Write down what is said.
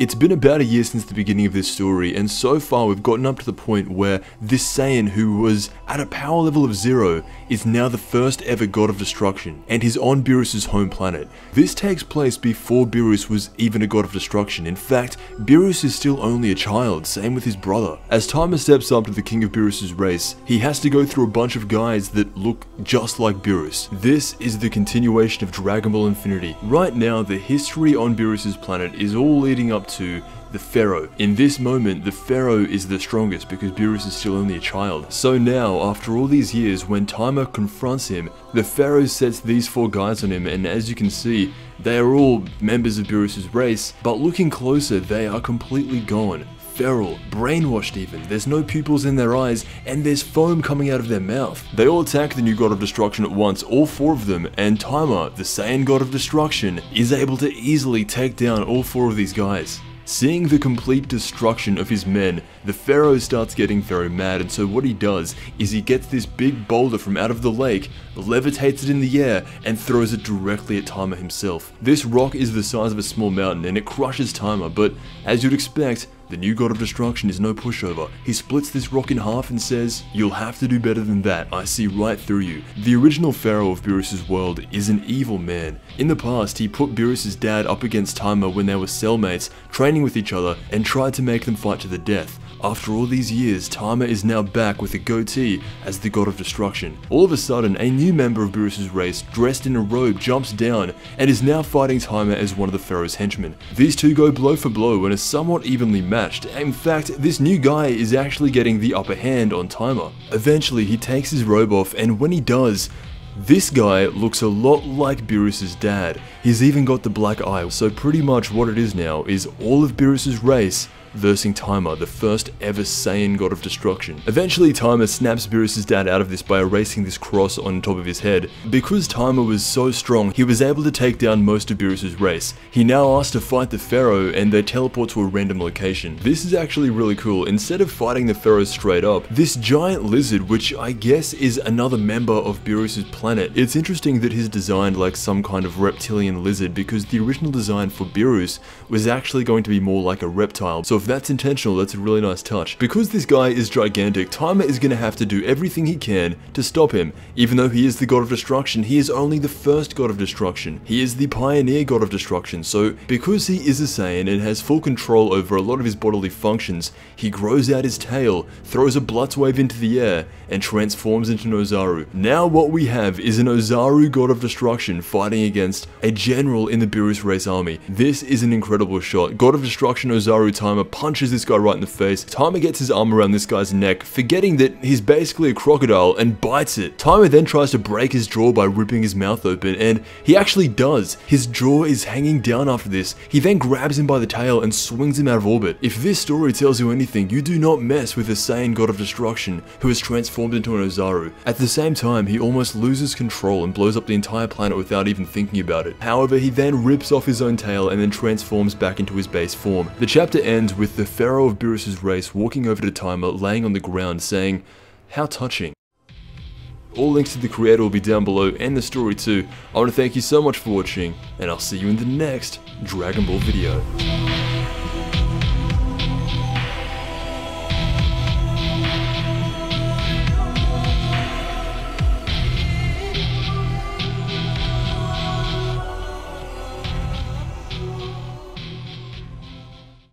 It's been about a year since the beginning of this story, and so far we've gotten up to the point where this Saiyan, who was at a power level of 0, is now the first ever god of destruction, and he's on Beerus' home planet. This takes place before Beerus was even a god of destruction. In fact, Beerus is still only a child, same with his brother. As Timer steps up to the king of Beerus' race, he has to go through a bunch of guys that look just like Beerus. This is the continuation of Dragon Ball Infinity. Right now, the history on Beerus' planet is all leading up to the Pharaoh. In this moment, the Pharaoh is the strongest because Beerus is still only a child. So now, after all these years, when Timer confronts him, the Pharaoh sets these 4 guys on him, and as you can see, they are all members of Beerus' race, but looking closer, they are completely gone. Feral, brainwashed even, there's no pupils in their eyes, and there's foam coming out of their mouth. They all attack the new god of destruction at once, all 4 of them, and Timer, the Saiyan god of destruction, is able to easily take down all 4 of these guys. Seeing the complete destruction of his men, the Pharaoh starts getting very mad, and so what he does is he gets this big boulder from out of the lake, levitates it in the air, and throws it directly at Timer himself. This rock is the size of a small mountain, and it crushes Timer, but as you'd expect, the new god of destruction is no pushover. He splits this rock in half and says, "You'll have to do better than that, I see right through you." The original Pharaoh of Beerus' world is an evil man. In the past, he put Beerus' dad up against Timer when they were cellmates, training with each other, and tried to make them fight to the death. After all these years, Timer is now back with a goatee as the god of destruction. All of a sudden, a new member of Beerus' race, dressed in a robe, jumps down and is now fighting Timer as one of the Pharaoh's henchmen. These two go blow for blow and are somewhat evenly matched. In fact, this new guy is actually getting the upper hand on Timer. Eventually, he takes his robe off, and when he does, this guy looks a lot like Beerus' dad. He's even got the black eye, so pretty much what it is now is all of Beerus' race versing Timer, the first ever Saiyan god of destruction. Eventually, Timer snaps Beerus' dad out of this by erasing this cross on top of his head. Because Timer was so strong, he was able to take down most of Beerus' race. He now asks to fight the Pharaoh, and they teleport to a random location. This is actually really cool. Instead of fighting the Pharaoh straight up, this giant lizard, which I guess is another member of Beerus' planet, it's interesting that he's designed like some kind of reptilian lizard, because the original design for Beerus was actually going to be more like a reptile. So if that's intentional, that's a really nice touch. Because this guy is gigantic, Timer is going to have to do everything he can to stop him. Even though he is the god of destruction, he is only the first god of destruction. He is the pioneer god of destruction, so because he is a Saiyan and has full control over a lot of his bodily functions, he grows out his tail, throws a Blutz wave into the air, and transforms into an Ozaru. Now what we have is an Ozaru god of destruction fighting against a general in the Beerus race army. This is an incredible shot. God of destruction Ozaru Timer punches this guy right in the face. Timer gets his arm around this guy's neck, forgetting that he's basically a crocodile, and bites it. Timer then tries to break his jaw by ripping his mouth open, and he actually does. His jaw is hanging down after this. He then grabs him by the tail and swings him out of orbit. If this story tells you anything, you do not mess with a Saiyan god of destruction who is transformed into an Ozaru. At the same time, he almost loses control and blows up the entire planet without even thinking about it. However, he then rips off his own tail and then transforms back into his base form. The chapter ends with the Pharaoh of Beerus' race walking over to Timer, laying on the ground, saying, "How touching." All links to the creator will be down below, and the story too. I want to thank you so much for watching, and I'll see you in the next Dragon Ball video.